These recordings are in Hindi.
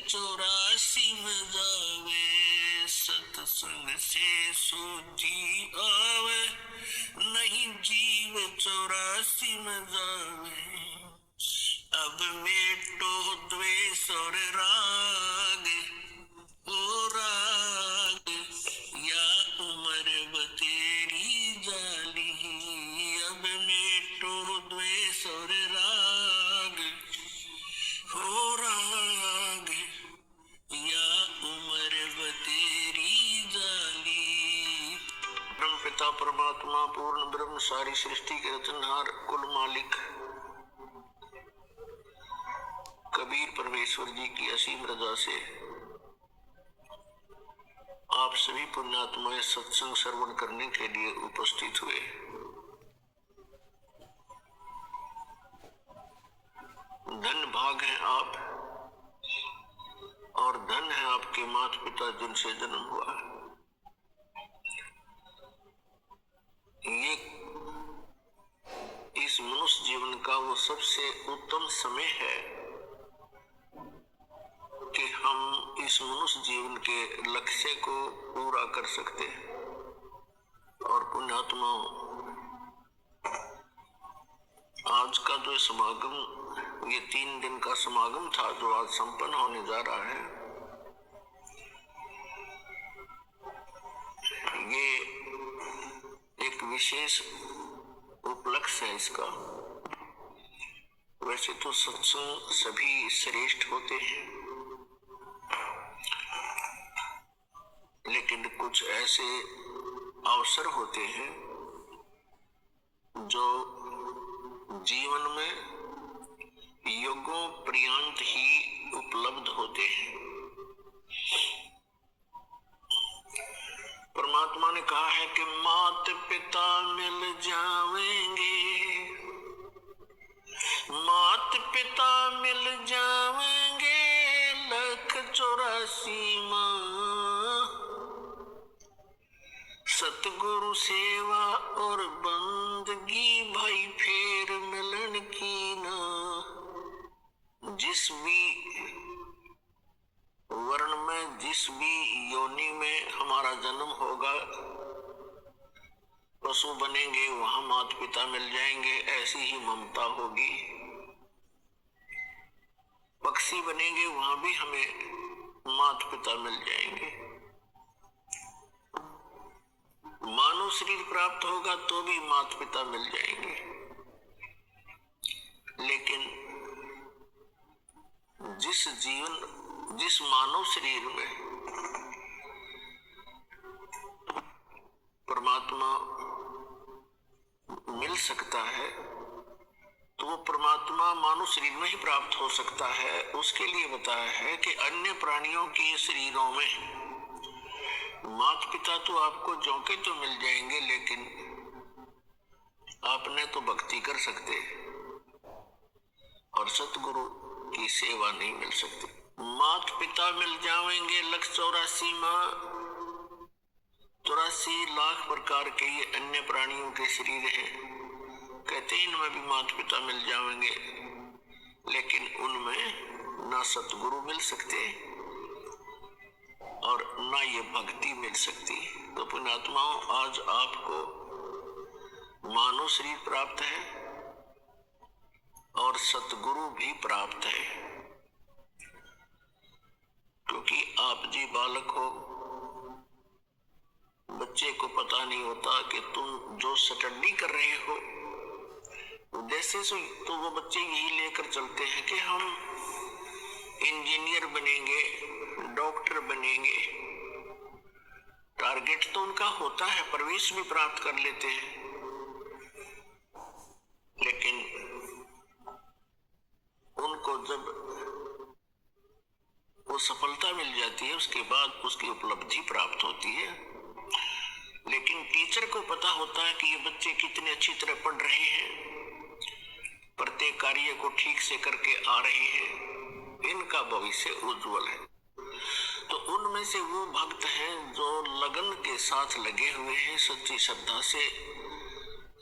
चौरासी में जावे, सत्संग से सूझी आवे, नहीं जीव चौरासी में जावे। अब मेटो द्वेष और राग, ओ राग या उम्र बतेरी जाली। अब मेटो द्वेष और राग, ओ राग या उम्र बतेरी जाली। ब्रह्म पिता परमात्मा पूर्ण ब्रह्म, सारी सृष्टि के रचनहार, कुल मालिक कबीर परमेश्वर जी की असीम रजा से आप सभी पुण्यात्माएं सत्संग श्रवण करने के लिए उपस्थित हुए। धन भाग है आप, और धन है आपके माता पिता जिनसे जन्म हुआ। ये इस मनुष्य जीवन का वो सबसे उत्तम समय है कि हम इस मनुष्य जीवन के लक्ष्य को पूरा कर सकते हैं। और पुण्यात्माओं, आज का जो समागम, ये 3 दिन का समागम था जो आज संपन्न होने जा रहा है, ये एक विशेष उपलक्ष्य है इसका। वैसे तो सत्संग सभी श्रेष्ठ होते हैं, लेकिन कुछ ऐसे अवसर होते हैं जो जीवन में युगों पर्यंत ही उपलब्ध होते हैं। परमात्मा ने कहा है कि माता पिता मिल जावेंगे, माता पिता मिल जावेंगे, 184 माँ, सतगुरु सेवा और बंदगी भाई फेर मिलन की ना। जिस भी वर्ण में, जिस भी योनि में हमारा जन्म होगा, पशु बनेंगे वहां माता पिता मिल जाएंगे, ऐसी ही ममता होगी। पक्षी बनेंगे वहां भी हमें माता पिता मिल जाएंगे। मानव शरीर प्राप्त होगा तो भी माता पिता मिल जाएंगे। लेकिन जिस मानव शरीर में परमात्मा मिल सकता है, तो वो परमात्मा मानव शरीर में ही प्राप्त हो सकता है। उसके लिए बताया है कि अन्य प्राणियों के शरीरों में माता पिता तो आपको जौके तो मिल जाएंगे, लेकिन आपने तो भक्ति कर सकते और सतगुरु की सेवा नहीं मिल सकती। माता पिता मिल जाएंगे, 184 माँ, 84 लाख प्रकार के ये अन्य प्राणियों के शरीर हैं। कहते हैं इनमें भी माता पिता मिल जाएंगे, लेकिन उनमें ना सतगुरु मिल सकते और ना ये भक्ति मिल सकती। तो पुण्यात्माओं, आज आपको मानव शरीर प्राप्त है और सतगुरु भी प्राप्त है, क्योंकि आप जी बालक हो। बच्चे को पता नहीं होता कि तुम जो स्टडी कर रहे हो उद्देश्य से, तो वो बच्चे यही लेकर चलते हैं कि हम इंजीनियर बनेंगे, डॉक्टर बनेंगे। टारगेट तो उनका होता है, प्रवेश भी प्राप्त कर लेते हैं, लेकिन उनको जब वो सफलता मिल जाती है उसके बाद उसकी उपलब्धि प्राप्त होती है। लेकिन टीचर को पता होता है कि ये बच्चे कितने अच्छी तरह पढ़ रहे हैं, प्रत्येक कार्य को ठीक से करके आ रहे हैं, इनका भविष्य उज्जवल है। तो उनमें से वो भक्त हैं जो लगन के साथ लगे हुए हैं, सच्ची श्रद्धा से,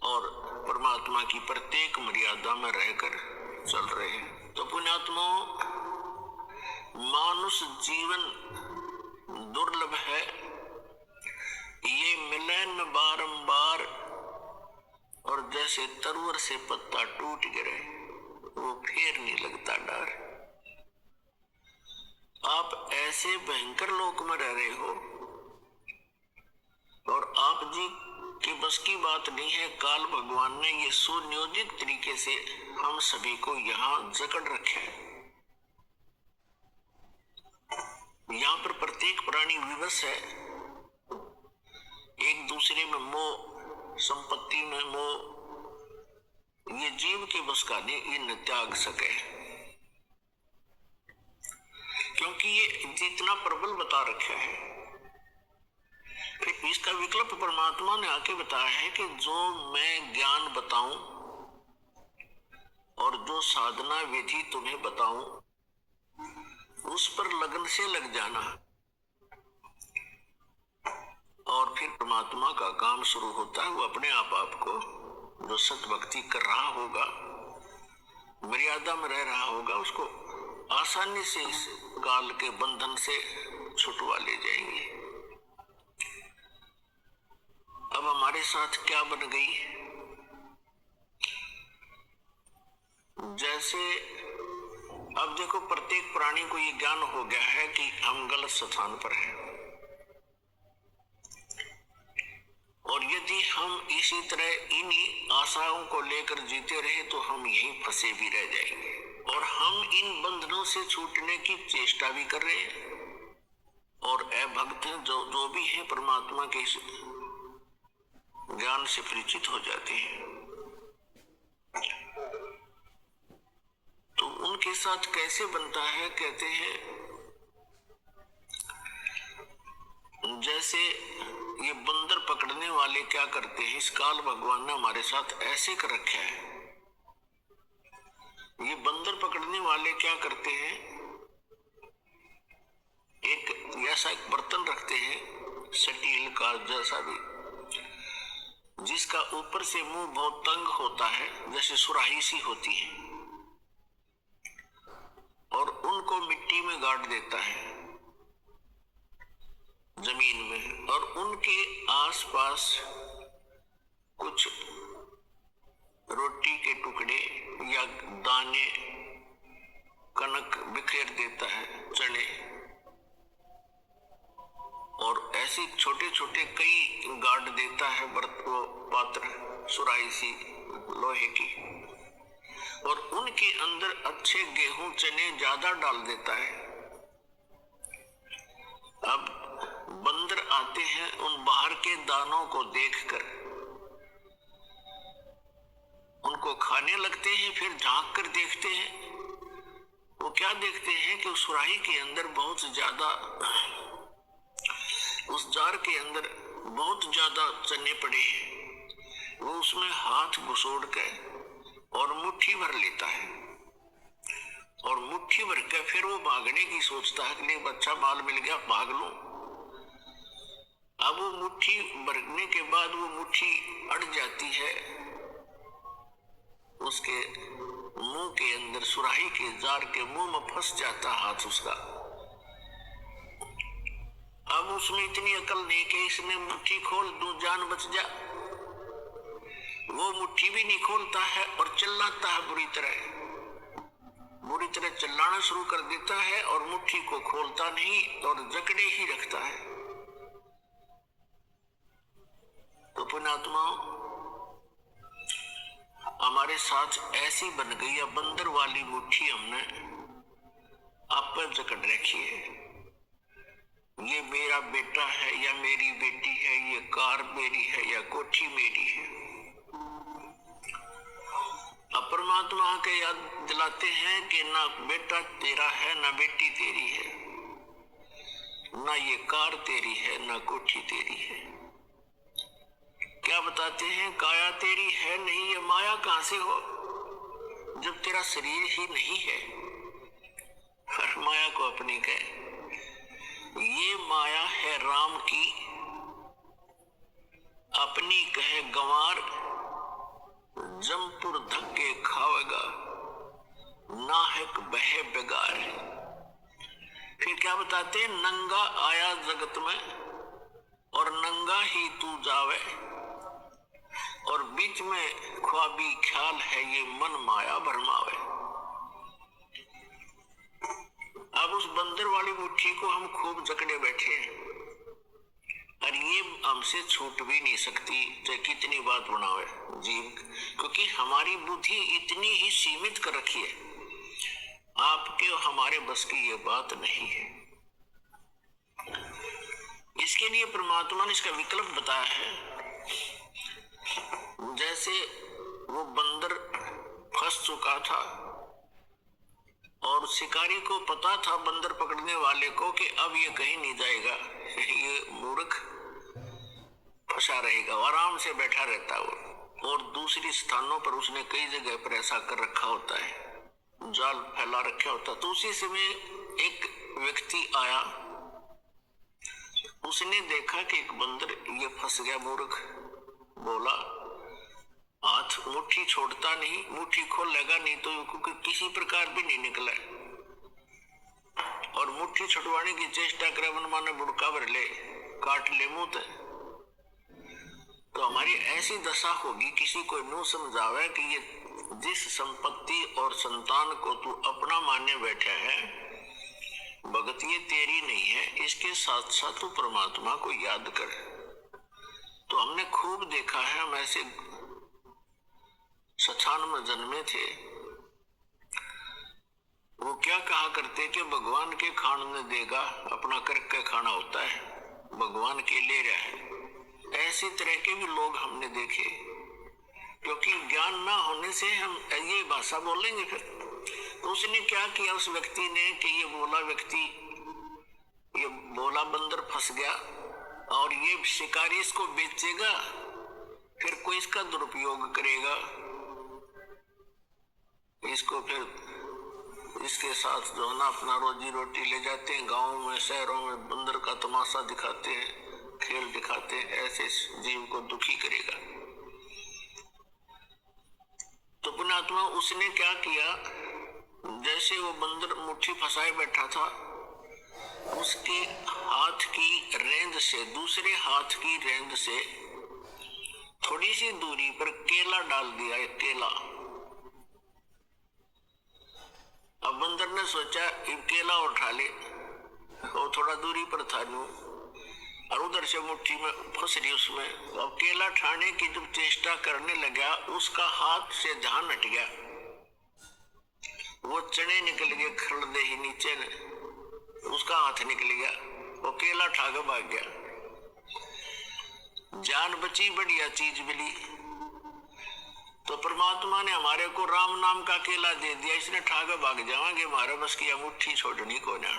और परमात्मा की प्रत्येक मर्यादा में रहकर चल रहे हैं। तो पुण्यात्माओं, मानव मानुष जीवन दुर्लभ है, ये मिले न बारंबार, और जैसे तरवर से पत्ता टूट गिरे वो फिर नहीं लगता डर। आप ऐसे भयंकर लोक में रह रहे हो और आप जी के बस की बात नहीं है। काल भगवान ने ये सुनियोजित तरीके से हम सभी को यहाँ जकड़ रखे हैं। यहाँ पर प्रत्येक प्राणी विवश है, एक दूसरे में मोह, संपत्ति में मोह, ये जीव के बस का नहीं, ये न त्याग सके, क्योंकि ये जितना प्रबल बता रखा है। फिर इसका विकल्प परमात्मा ने आके बताया है कि जो मैं ज्ञान बताऊं और जो साधना विधि तुम्हें बताऊं उस पर लगन से लग जाना, और फिर परमात्मा का काम शुरू होता है। वो अपने आप आपको जो सद्भक्ति कर रहा होगा, मर्यादा में रह रहा होगा, उसको आसानी से इस काल के बंधन से छुटवा ले जाएंगे। अब हमारे साथ क्या बन गई, जैसे अब देखो प्रत्येक प्राणी को ये ज्ञान हो गया है कि हम गलत स्थान पर हैं, और यदि हम इसी तरह इन्हीं आशाओं को लेकर जीते रहे तो हम यहीं फंसे भी रह जाएंगे, और हम इन बंधनों से छूटने की चेष्टा भी कर रहे हैं। और अभक्त जो भी है परमात्मा के ज्ञान से परिचित हो जाते हैं, तो उनके साथ कैसे बनता है, कहते हैं जैसे ये बंदर पकड़ने वाले क्या करते हैं, इस काल भगवान ने हमारे साथ ऐसे कर रखा है। ये बंदर पकड़ने वाले क्या करते हैं, एक ऐसा एक बर्तन रखते हैं स्टील का जैसा भी, जिसका ऊपर से मुंह बहुत तंग होता है, जैसे सुराही सी होती है, और उनको मिट्टी में गाड़ देता है जमीन में, और उनके आसपास कुछ रोटी के टुकड़े या दाने, कनक बिखेर देता है, चने, और ऐसे छोटे छोटे कई गाड़ देता है पात्र, सुराही सी लोहे की, और उनके अंदर अच्छे गेहूं चने ज्यादा डाल देता है। अब बंदर आते हैं, उन बाहर के दानों को देखकर उनको खाने लगते हैं, फिर झांक कर देखते हैं, वो क्या देखते हैं कि उस सुराही के अंदर बहुत ज्यादा, उस जार के अंदर बहुत ज्यादा चने पड़े हैं। वो उसमें हाथ घुसोड़ कर और मुट्ठी भर लेता है, और मुट्ठी भर के फिर वो भागने की सोचता है कि अच्छा माल मिल गया, भाग लूं। अब वो मुट्ठी भरने के बाद वो मुट्ठी अड़ जाती है उसके मुंह के अंदर, सुराही के जार के मुंह में फंस जाता हाथ उसका। अब उसमें इतनी अकल नहीं कि इसने मुट्ठी खोल दूं, जान बच जा। वो मुट्ठी भी नहीं खोलता है और चिल्लाता है बुरी तरह चिल्लाना शुरू कर देता है, और मुट्ठी को खोलता नहीं और जकड़े ही रखता है। तो पुण्यात्माओं, हमारे साथ ऐसी बन गई है बंदर वाली मुट्ठी, हमने आप पर जकड़ रखी है। ये मेरा बेटा है या मेरी बेटी है, ये कार मेरी है या कोठी मेरी है। अब परमात्मा के याद दिलाते हैं कि ना बेटा तेरा है, ना बेटी तेरी है, ना ये कार तेरी है, ना कोठी तेरी है। क्या बताते हैं, काया तेरी है नहीं, ये माया कहां से हो जब तेरा शरीर ही नहीं है। हर माया को अपनी कहे, ये माया है राम की, अपनी कहे गंवार, जमपुर धक्के खावेगा, नाहक बहे बेगार। फिर क्या बताते हैं, नंगा आया जगत में और नंगा ही तू जावे, और बीच में ख्वाबी ख्याल है ये मन माया भरमावे। अब उस बंदर वाली मुट्ठी को हम खूब जकड़े बैठे हैं और ये हमसे छूट भी नहीं सकती, चाहे कितनी बात बनावे जीव, क्योंकि हमारी बुद्धि इतनी ही सीमित कर रखी है। आपके और हमारे बस की ये बात नहीं है। इसके लिए परमात्मा ने इसका विकल्प बताया है। जैसे वो बंदर फंस चुका था और शिकारी को पता था बंदर पकड़ने वाले को कि अब ये कहीं नहीं जाएगा, ये मूर्ख फंसा रहेगा, आराम से बैठा रहता वो। और दूसरी स्थानों पर उसने कई जगह पर ऐसा कर रखा होता है, जाल फैला रखा होता। तो उसी समय एक व्यक्ति आया, उसने देखा कि एक बंदर ये फंस गया, मूर्ख बोला, हाथ मुट्ठी छोड़ता नहीं, मुट्ठी खोलेगा नहीं तो क्योंकि किसी प्रकार भी नहीं निकला, और मुट्ठी छुड़वाने की चेष्टा करे, मन माने बुड़का भर ले, काट ले मुंह ते। तो हमारी ऐसी दशा होगी, किसी को यूं समझावे कि ये जिस संपत्ति और संतान को तू अपना मानने बैठा है, भगत ये तेरी नहीं है, इसके साथ साथ तू परमात्मा को याद कर। तो हमने खूब देखा है, हम ऐसे 96 में जन्मे थे, वो क्या कहा करते कि भगवान के खान में देगा, अपना करके खाना होता है, भगवान के ले रहा है। ऐसी तरह के भी लोग हमने देखे, क्योंकि ज्ञान ना होने से हम ये भाषा बोलेंगे फिर। तो उसने क्या किया उस व्यक्ति ने कि ये बोला बंदर फंस गया और ये शिकारी इसको बेचेगा, फिर कोई इसका दुरुपयोग करेगा, इसको फिर इसके साथ जो ना अपना रोजी रोटी ले जाते हैं, गाँव में शहरों में बंदर का तमाशा दिखाते हैं, खेल दिखाते हैं, ऐसे जीव को दुखी करेगा। तो पुण्यात्मा उसने क्या किया, जैसे वो बंदर मुट्ठी फंसाए बैठा था, उसके हाथ की रेंज से, दूसरे हाथ की रेंज से थोड़ी सी दूरी पर केला डाल दिया, एक केला। अब बंदर ने सोचा एक केला उठा ले, वो थोड़ा दूरी पर था नू, और उधर से मुट्ठी में फंस रही उसमें। अब केला ठाने की जब चेष्टा करने लगा, उसका हाथ से ध्यान हट गया, वो चने निकल गए खड़दे ही नीचे ने, उसका हाथ निकल गया, वो केला ठा के भाग गया। जान बची, बढ़िया चीज मिली। तो परमात्मा ने हमारे को राम नाम का केला दे दिया, इसने ठा के भाग जाएंगे, हमारे बस की मुट्ठी छोड़नी को ना।